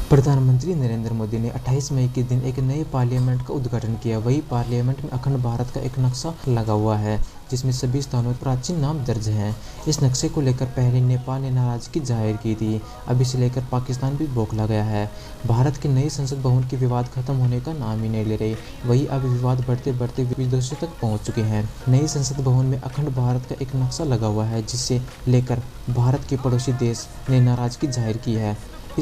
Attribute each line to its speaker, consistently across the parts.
Speaker 1: प्रधानमंत्री नरेंद्र मोदी ने 28 मई के दिन एक नए पार्लियामेंट का उद्घाटन किया। वही पार्लियामेंट में अखंड भारत का एक नक्शा लगा हुआ है, जिसमें सभी स्थानों पर प्राचीन नाम दर्ज हैं। इस नक्शे को लेकर पहले नेपाल ने नाराजगी जाहिर की थी। अब इसे लेकर पाकिस्तान भी बौखला गया है। भारत के नए संसद भवन के विवाद खत्म होने का नाम ही नहीं ले रहे। वही अब विवाद बढ़ते बढ़ते विदेशों तक पहुंच चुके हैं। नए संसद भवन में अखंड भारत का एक नक्शा लगा हुआ है, जिसे लेकर भारत के पड़ोसी देश ने नाराजगी जाहिर की है।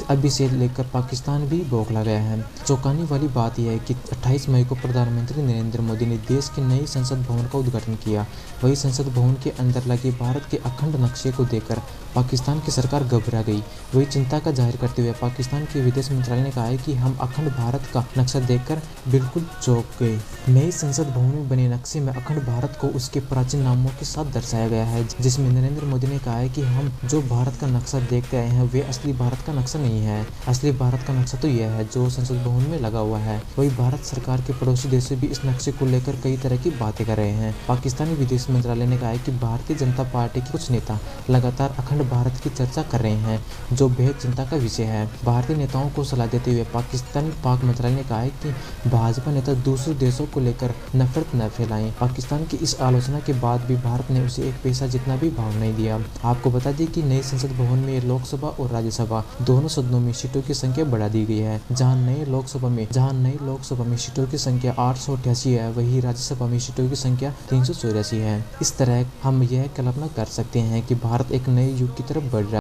Speaker 1: अभी से लेकर पाकिस्तान भी बौखला गया है। चौंकाने वाली बात यह है कि 28 मई को प्रधानमंत्री नरेंद्र मोदी ने देश के नए संसद भवन का उद्घाटन किया। वही संसद भवन के अंदर लगे भारत के अखंड नक्शे को देखकर पाकिस्तान की सरकार घबरा गई। वही चिंता का जाहिर करते हुए पाकिस्तान के विदेश मंत्रालय ने कहा है कि हम अखंड भारत का नक्शा देखकर बिल्कुल चौंक गए। नए संसद भवन में बने नक्शे में अखंड भारत को उसके प्राचीन नामों के साथ दर्शाया गया है, जिसमें नरेंद्र मोदी ने कहा है कि हम जो भारत का नक्शा देखते आए हैं वे असली भारत का नक्शा नहीं है। असली भारत का नक्शा तो यह है जो संसद भवन में लगा हुआ है। वही भारत सरकार के पड़ोसी देश भी इस नक्शे को लेकर कई तरह की बातें कर रहे हैं। पाकिस्तानी विदेश मंत्रालय ने कहा है कि भारतीय जनता पार्टी के कुछ नेता लगातार अखंड भारत की चर्चा कर रहे हैं, जो बेहद चिंता का विषय है। भारतीय नेताओं को सलाह देते हुए पाकिस्तानी पाक मंत्रालय ने कहा है कि भाजपा नेता दूसरे देशों को लेकर नफरत न फैलाएं। पाकिस्तान की इस आलोचना के बाद भी भारत ने उसे एक पैसा जितना भी भाव नहीं दिया। आपको बता दें कि नए संसद भवन में लोकसभा और राज्यसभा दोनों सदनों में सीटों की संख्या बढ़ा दी गई है। जहां नए लोकसभा में सीटों की संख्या 888 है, वही राज्यसभा में सीटों की संख्या 384 है। इस तरह हम यह कल्पना कर सकते हैं कि भारत एक नए युग की तरफ बढ़ रहा है।